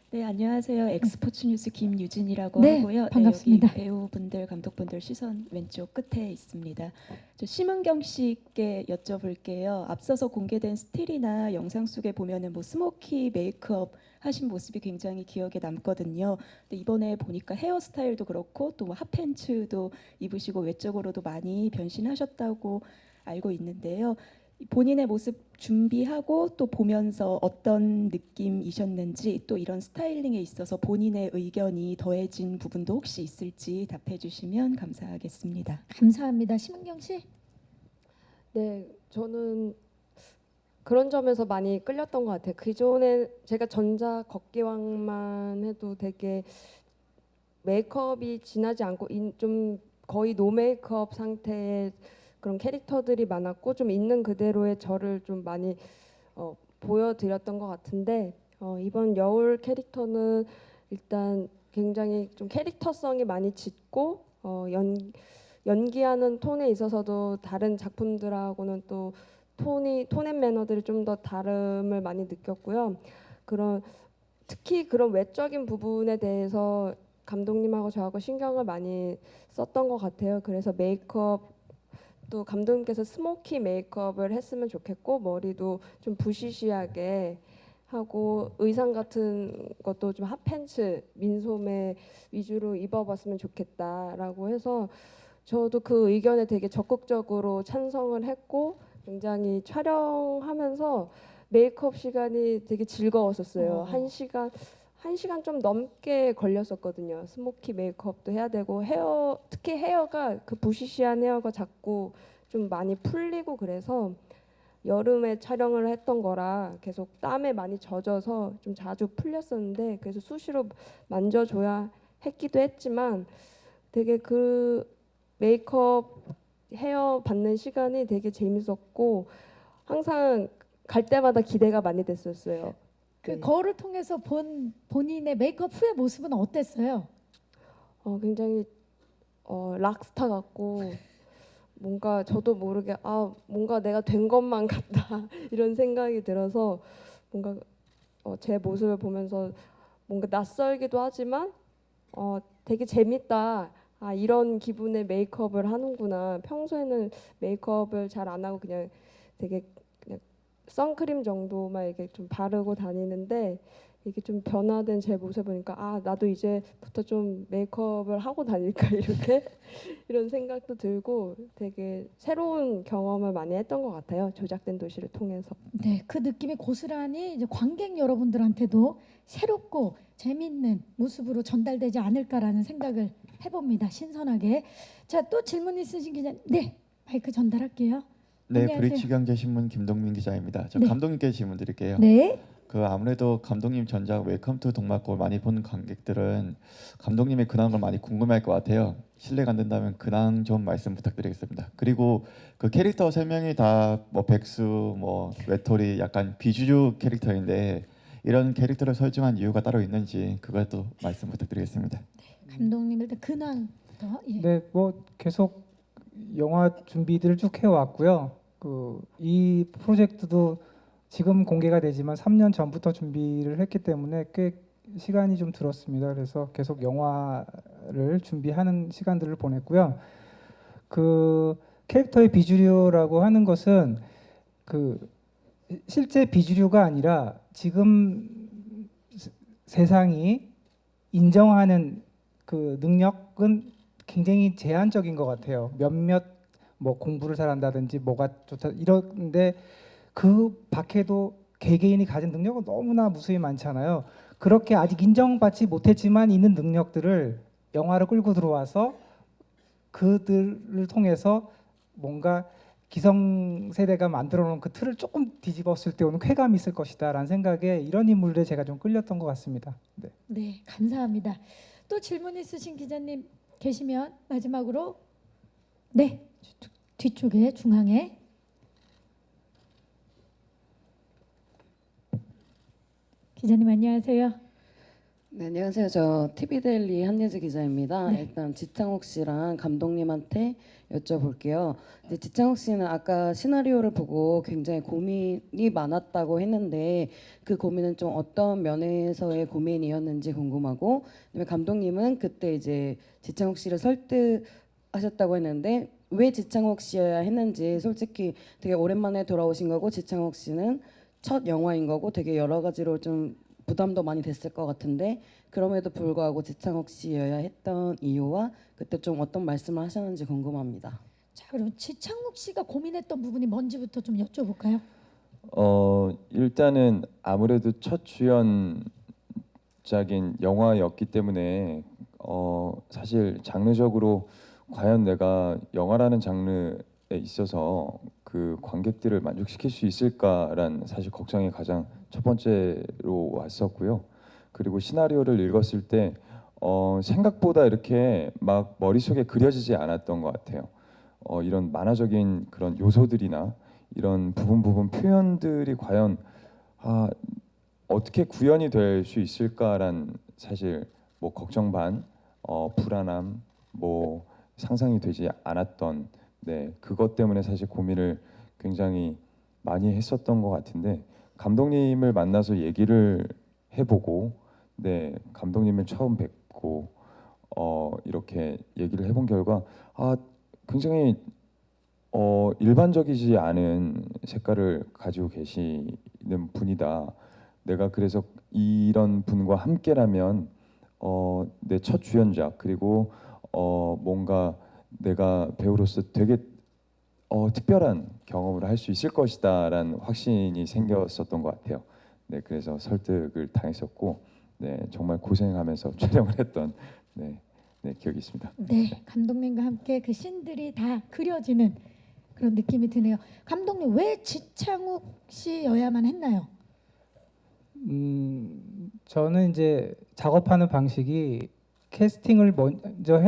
네, 안녕하세요. 엑스포츠 뉴스 김유진이라고 네, 하고요. 반갑습니다. 여기 배우분들, 감독분들 시선 왼쪽 끝에 있습니다. 저 심은경 씨께 여쭤볼게요. 앞서서 공개된 스틸이나 영상 속에 보면은 뭐 스모키 메이크업 하신 모습이 굉장히 기억에 남거든요. 근데 이번에 보니까 헤어스타일도 그렇고 또뭐 핫팬츠도 입으시고 외적으로도 많이 변신하셨다고 알고 있는데요. 본인의 모습 준비하고 또 보면서 어떤 느낌이셨는지, 또 이런 스타일링에 있어서 본인의 의견이 더해진 부분도 혹시 있을지 답해 주시면 감사하겠습니다. 감사합니다. 심은경 씨. 네, 저는 그런 점에서 많이 끌렸던 것 같아요. 기존에 제가 전자 걷기왕만 해도 되게 메이크업이 진하지 않고 좀 거의 노 메이크업 상태의 그런 캐릭터들이 많았고, 좀 있는 그대로의 저를 좀 많이 보여드렸던 것 같은데, 이번 여울 캐릭터는 일단 굉장히 좀 캐릭터성이 많이 짙고, 연기하는 톤에 있어서도 다른 작품들하고는 또 톤앤 매너들이 좀 더 다름을 많이 느꼈고요. 특히 그런 외적인 부분에 대해서 감독님하고 저하고 신경을 많이 썼던 것 같아요. 그래서 메이크업 또 감독님께서 스모키 메이크업을 했으면 좋겠고, 머리도 좀 부시시하게 하고, 의상 같은 것도 좀 핫팬츠 민소매 위주로 입어봤으면 좋겠다라고 해서 저도 그 의견에 되게 적극적으로 찬성을 했고, 굉장히 촬영하면서 메이크업 시간이 되게 즐거웠었어요. 한 시간 좀 넘게 걸렸었거든요. 스모키 메이크업도 해야 되고, 특히 헤어가 그 부시시한 헤어가 자꾸 좀 많이 풀리고, 그래서 여름에 촬영을 했던 거라 계속 땀에 많이 젖어서 좀 자주 풀렸었는데, 그래서 수시로 만져줘야 했기도 했지만 되게 그 메이크업 헤어 받는 시간이 되게 재밌었고, 항상 갈 때마다 기대가 많이 됐었어요. 그 네. 거울을 통해서 본 본인의 메이크업 후의 모습은 어땠어요? 굉장히 락스타 같고, 뭔가 저도 모르게 뭔가 내가 된 것만 같다 이런 생각이 들어서, 뭔가 제 모습을 보면서 뭔가 낯설기도 하지만 되게 재밌다. 이런 기분의 메이크업을 하는구나. 평소에는 메이크업을 잘 안 하고 그냥 되게 그냥 선크림 정도만 이렇게 좀 바르고 다니는데, 이게 좀 변화된 제 모습을 보니까 나도 이제부터 좀 메이크업을 하고 다닐까 이렇게 이런 생각도 들고, 되게 새로운 경험을 많이 했던 것 같아요. 조작된 도시를 통해서. 네, 그 느낌이 고스란히 이제 관객 여러분들한테도 새롭고 재밌는 모습으로 전달되지 않을까라는 생각을 해봅니다. 신선하게. 자, 또 질문 있으신 기자님, 네, 마이크 전달할게요. 네, 안녕하세요. 브릿지경제신문 김동민 기자입니다. 저 네. 감독님께 질문 드릴게요. 네, 그 아무래도 감독님 전작 웰컴 투 동막골 많이 본 관객들은 감독님의 근황을 많이 궁금해할 것 같아요. 실례가 안 된다면 근황 좀 말씀 부탁드리겠습니다. 그리고 그 캐릭터 세 명이 다 뭐 백수, 뭐 외톨이, 약간 비주류 캐릭터인데 이런 캐릭터를 설정한 이유가 따로 있는지 그것도 말씀 부탁드리겠습니다. 감독님 일단 근황부터. 예. 네, 뭐 계속 영화 준비들을 쭉 해왔고요. 이 프로젝트도 지금 공개가 되지만 3년 전부터 준비를 했기 때문에 꽤 시간이 좀 들었습니다. 그래서 계속 영화를 준비하는 시간들을 보냈고요. 그 캐릭터의 비주류라고 하는 것은 그 실제 비주류가 아니라 지금 세상이 인정하는 그 능력은 굉장히 제한적인 것 같아요. 몇몇 뭐 공부를 잘한다든지 뭐가 좋다 이런데, 그 밖에도 개개인이 가진 능력은 너무나 무수히 많잖아요. 그렇게 아직 인정받지 못했지만 있는 능력들을 영화로 끌고 들어와서 그들을 통해서 뭔가 기성세대가 만들어놓은 그 틀을 조금 뒤집었을 때 오는 쾌감이 있을 것이다라는 생각에 이런 인물들에 제가 좀 끌렸던 것 같습니다. 네. 네, 감사합니다. 또 질문 있으신 기자님 계시면 마지막으로, 네, 뒤쪽에 중앙에. 기자님 안녕하세요. 네, 안녕하세요. 저 TV데일리 한예지 기자입니다. 네. 일단 지창욱 씨랑 감독님한테 여쭤볼게요. 이제 지창욱 씨는 아까 시나리오를 보고 굉장히 고민이 많았다고 했는데 그 고민은 좀 어떤 면에서의 고민이었는지 궁금하고, 그다음에 감독님은 그때 이제 지창욱 씨를 설득하셨다고 했는데 왜 지창욱 씨여야 했는지, 솔직히 되게 오랜만에 돌아오신 거고 지창욱 씨는 첫 영화인 거고 되게 여러 가지로 좀 부담도 많이 됐을 것 같은데 그럼에도 불구하고 지창욱 씨여야 했던 이유와 그때 좀 어떤 말씀을 하셨는지 궁금합니다. 자, 그럼 지창욱 씨가 고민했던 부분이 뭔지부터 좀 여쭤볼까요? 일단은 아무래도 첫 주연작인 영화였기 때문에 사실 장르적으로 과연 내가 영화라는 장르에 있어서 그 관객들을 만족시킬 수 있을까란 사실 걱정이 가장 첫 번째로 왔었고요. 그리고 시나리오를 읽었을 때 생각보다 이렇게 막 머릿속에 그려지지 않았던 것 같아요. 이런 만화적인 그런 요소들이나 이런 부분 표현들이 과연 어떻게 구현이 될 수 있을까란 사실 뭐 걱정 반, 불안함, 뭐 상상이 되지 않았던, 네, 그것 때문에 사실 고민을 굉장히 많이 했었던 것 같은데, 감독님을 만나서 얘기를 해보고, 네, 감독님을 처음 뵙고 이렇게 얘기를 해본 결과 굉장히 일반적이지 않은 색깔을 가지고 계시는 분이다. 내가 그래서 이런 분과 함께라면 내 첫 주연작, 그리고 뭔가 내가 배우로서 되게 특별한 경험을 할 수 있을 것이다라는 확신이 생겼었던 것 같아요. 네, 그래서 설득을 당했었고, 네, 정말 고생하면서 촬영을 했던 네, 기억이 있습니다. 네, 감독님과 함께 그 씬들이 다 그려지는 그런 느낌이 드네요. 감독님, 왜 지창욱 씨여야만 했나요? 저는 이제 작업하는 방식이 캐스팅을 먼저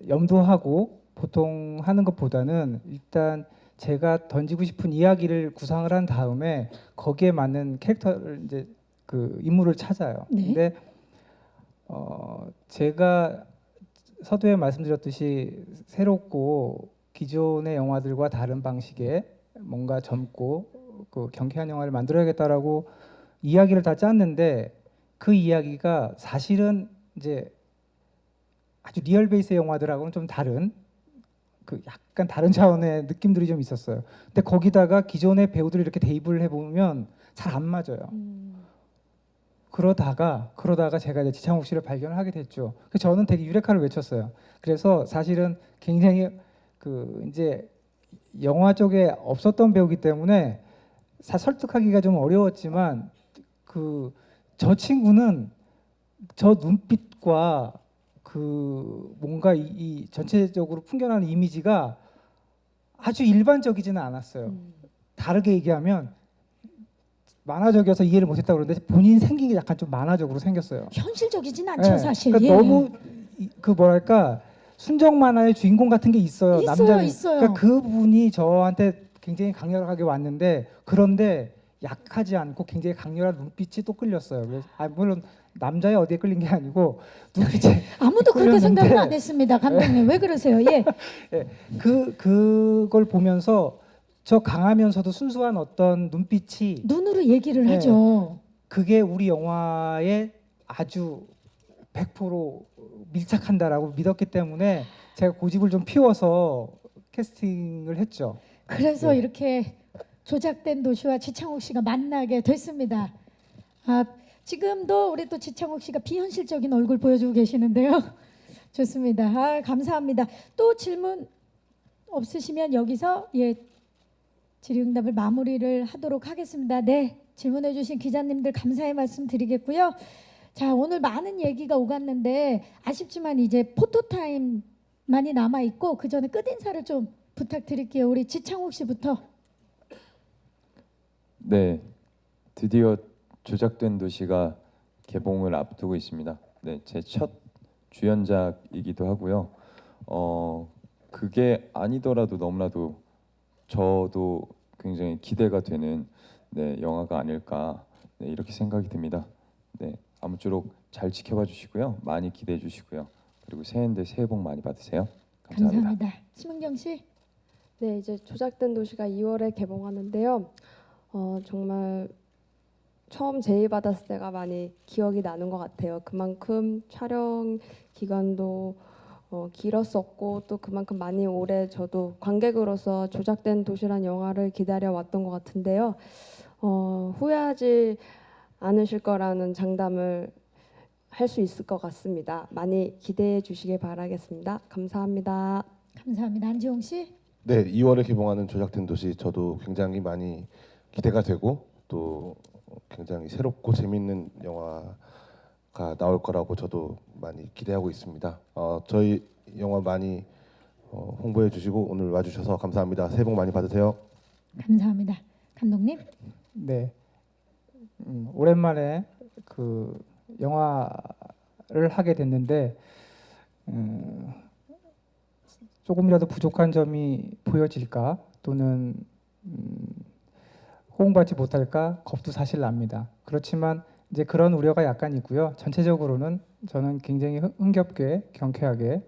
염두하고 보통 하는 것보다는 일단 제가 던지고 싶은 이야기를 구상을 한 다음에 거기에 맞는 캐릭터를 이제 그 인물을 찾아요. 네. 근데 제가 서두에 말씀드렸듯이 새롭고 기존의 영화들과 다른 방식의 뭔가 젊고 그 경쾌한 영화를 만들어야겠다라고 이야기를 다 짰는데, 그 이야기가 사실은 이제 아주 리얼 베이스의 영화들하고는 좀 다른 그 약간 다른 차원의 느낌들이 좀 있었어요. 근데 거기다가 기존의 배우들을 이렇게 대입을 해보면 잘 안 맞아요. 그러다가 제가 이제 지창욱 씨를 발견을 하게 됐죠. 그래서 저는 되게 유레카를 외쳤어요. 그래서 사실은 굉장히 그 이제 영화 쪽에 없었던 배우기 때문에 설득하기가 좀 어려웠지만, 그 저 친구는 저 눈빛과 그 뭔가 이 전체적으로 풍겨나는 이미지가 아주 일반적이지는 않았어요. 다르게 얘기하면 만화적이어서 이해를 못했다고 그러는데 본인 생긴 게 약간 좀 만화적으로 생겼어요. 현실적이진 않죠, 네, 사실. 그러니까 예. 너무 그 뭐랄까 순정 만화의 주인공 같은 게 있어요. 있어요, 남자는. 있어요. 그러니까 그 분이 저한테 굉장히 강렬하게 왔는데, 그런데 약하지 않고 굉장히 강렬한 눈빛이 또 끌렸어요. 그래서 물론 남자의 어디에 끌린 게 아니고 눈빛에 아무도 그렇게 끌렸는데, 생각은 안 했습니다, 감독님. 왜 그러세요? 예. 그걸 보면서 저 강하면서도 순수한 어떤 눈빛이, 눈으로 얘기를 네. 하죠. 그게 우리 영화에 아주 100% 밀착한다라고 믿었기 때문에 제가 고집을 좀 피워서 캐스팅을 했죠. 그래서 이렇게 조작된 도시와 지창욱 씨가 만나게 됐습니다. 지금도 우리 또 지창욱 씨가 비현실적인 얼굴 보여주고 계시는데요. 좋습니다. 감사합니다. 또 질문 없으시면 여기서 질의응답을 마무리를 하도록 하겠습니다. 네, 질문해주신 기자님들 감사의 말씀 드리겠고요. 자, 오늘 많은 얘기가 오갔는데 아쉽지만 이제 포토타임만이 남아있고 그 전에 끝인사를 좀 부탁드릴게요. 우리 지창욱 씨부터. 네, 드디어 조작된 도시가 개봉을 앞두고 있습니다. 네, 제 첫 주연작이기도 하고요. 그게 아니더라도 너무나도 저도 굉장히 기대가 되는 영화가 아닐까, 이렇게 생각이 듭니다. 네, 아무쪼록 잘 지켜봐 주시고요. 많이 기대해 주시고요. 그리고 새해인데 새해 복 많이 받으세요. 감사합니다. 감사합니다. 심은경 씨. 네, 이제 조작된 도시가 2월에 개봉하는데요. 정말 처음 제의받았을 때가 많이 기억이 나는 것 같아요. 그만큼 촬영 기간도 길었었고 또 그만큼 많이 오래 저도 관객으로서 조작된 도시란 영화를 기다려왔던 것 같은데요. 후회하지 않으실 거라는 장담을 할 수 있을 것 같습니다. 많이 기대해 주시길 바라겠습니다. 감사합니다. 감사합니다. 안지용 씨. 네, 2월에 개봉하는 조작된 도시 저도 굉장히 많이 기대가 되고 또 굉장히 새롭고 재밌는 영화가 나올 거라고 저도 많이 기대하고 있습니다. 저희 영화 많이 홍보해 주시고 오늘 와주셔서 감사합니다. 새해 복 많이 받으세요. 감사합니다. 감독님. 네, 오랜만에 그 영화를 하게 됐는데 조금이라도 부족한 점이 보여질까 또는 호응받지 못할까 겁도 사실 납니다. 그렇지만 이제 그런 우려가 약간 있고요. 전체적으로는 저는 굉장히 흥겹게 경쾌하게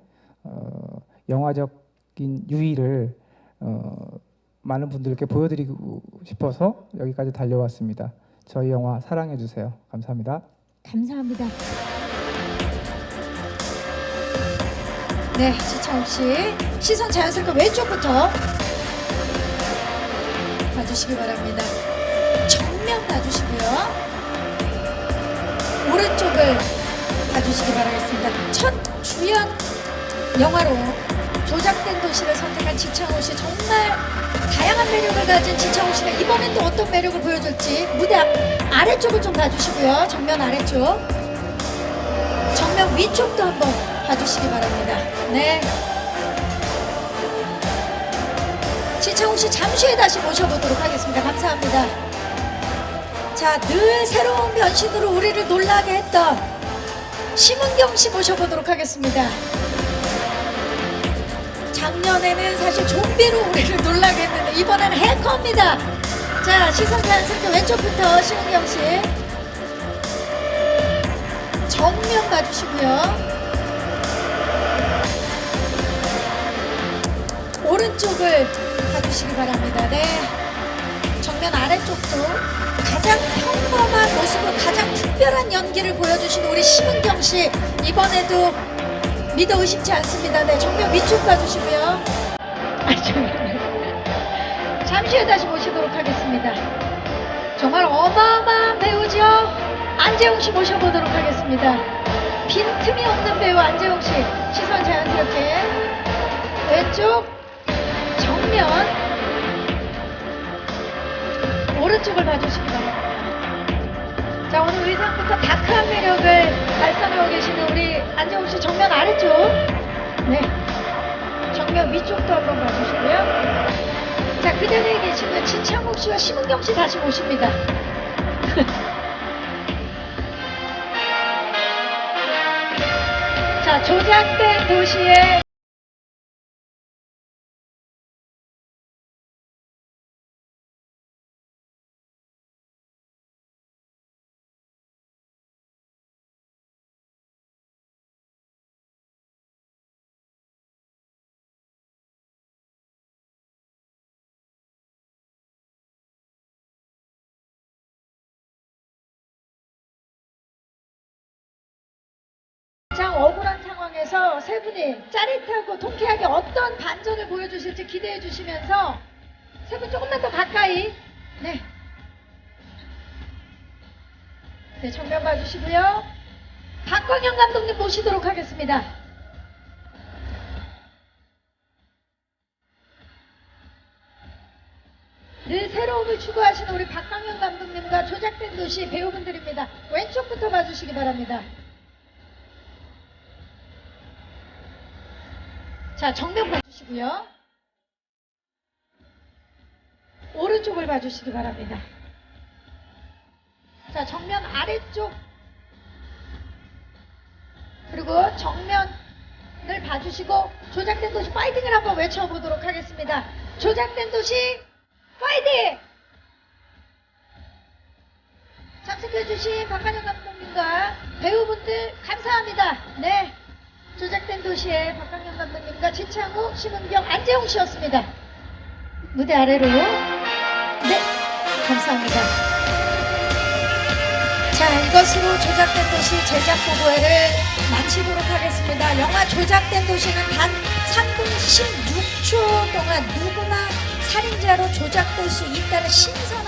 영화적인 유의를 많은 분들께 보여드리고 싶어서 여기까지 달려왔습니다. 저희 영화 사랑해 주세요. 감사합니다. 감사합니다. 네, 지창욱 씨. 시선 자연스럽게 왼쪽부터 봐주시기 바랍니다. 정면 봐주시고요. 오른쪽을 봐주시기 바라겠습니다. 첫 주연 영화로 조작된 도시를 선택한 지창욱 씨. 정말 다양한 매력을 가진 지창욱 씨가 이번엔 또 어떤 매력을 보여줄지 무대 아래쪽을 좀 봐주시고요. 정면 아래쪽, 정면 위쪽도 한번 봐주시기 바랍니다. 네. 지창욱 씨 잠시 후에 다시 모셔보도록 하겠습니다. 감사합니다. 자, 늘 새로운 변신으로 우리를 놀라게 했던 심은경 씨 모셔보도록 하겠습니다. 작년에는 사실 좀비로 우리를 놀라게 했는데 이번에는 해커입니다. 자, 시선 자연스럽게 왼쪽부터 심은경 씨. 정면 봐주시고요. 오른쪽을 봐주시기 바랍니다. 네. 정면 아래쪽도 가장 평범한 모습으로 가장 특별한 연기를 보여주신 우리 심은경 씨. 이번에도 믿어 의심치 않습니다. 네, 정면 위쪽 봐주시고요. 잠시 후에 다시 모시도록 하겠습니다. 정말 어마어마한 배우죠. 안재홍 씨 모셔보도록 하겠습니다. 빈틈이 없는 배우 안재홍 씨. 시선 자연스럽게 왼쪽, 정면, 오른쪽을 봐주시기 바랍니다. 자, 오늘 의상부터 다크한 매력을 발산하고 계시는 우리 안재홍 씨 정면 아래쪽, 네, 정면 위쪽도 한번 봐주시고요. 자, 그 자리에 계시는 지창욱 씨와 심은경 씨 다시 모십니다. 자, 조작된 도시의 가장 억울한 상황에서 세 분이 짜릿하고 통쾌하게 어떤 반전을 보여주실지 기대해 주시면서 세 분 조금만 더 가까이, 네, 네, 정면 봐주시고요. 박광현 감독님 모시도록 하겠습니다. 늘 새로움을 추구하시는 우리 박광현 감독님과 조작된 도시 배우분들입니다. 왼쪽부터 봐주시기 바랍니다. 자, 정면 봐주시고요. 오른쪽을 봐주시기 바랍니다. 자, 정면 아래쪽, 그리고 정면을 봐주시고 조작된 도시 파이팅을 한번 외쳐보도록 하겠습니다. 조작된 도시 파이팅! 참석해주신 박한영 감독님과 배우분들 감사합니다. 네, 조작된 도시의 박한영 감독님과 지창욱, 심은경, 안재홍 씨였습니다. 무대 아래로. 네, 감사합니다. 자, 이것으로 조작된 도시 제작 보고회를 마치도록 하겠습니다. 영화 조작된 도시는 단 3분 16초 동안 누구나 살인자로 조작될 수 있다는 신선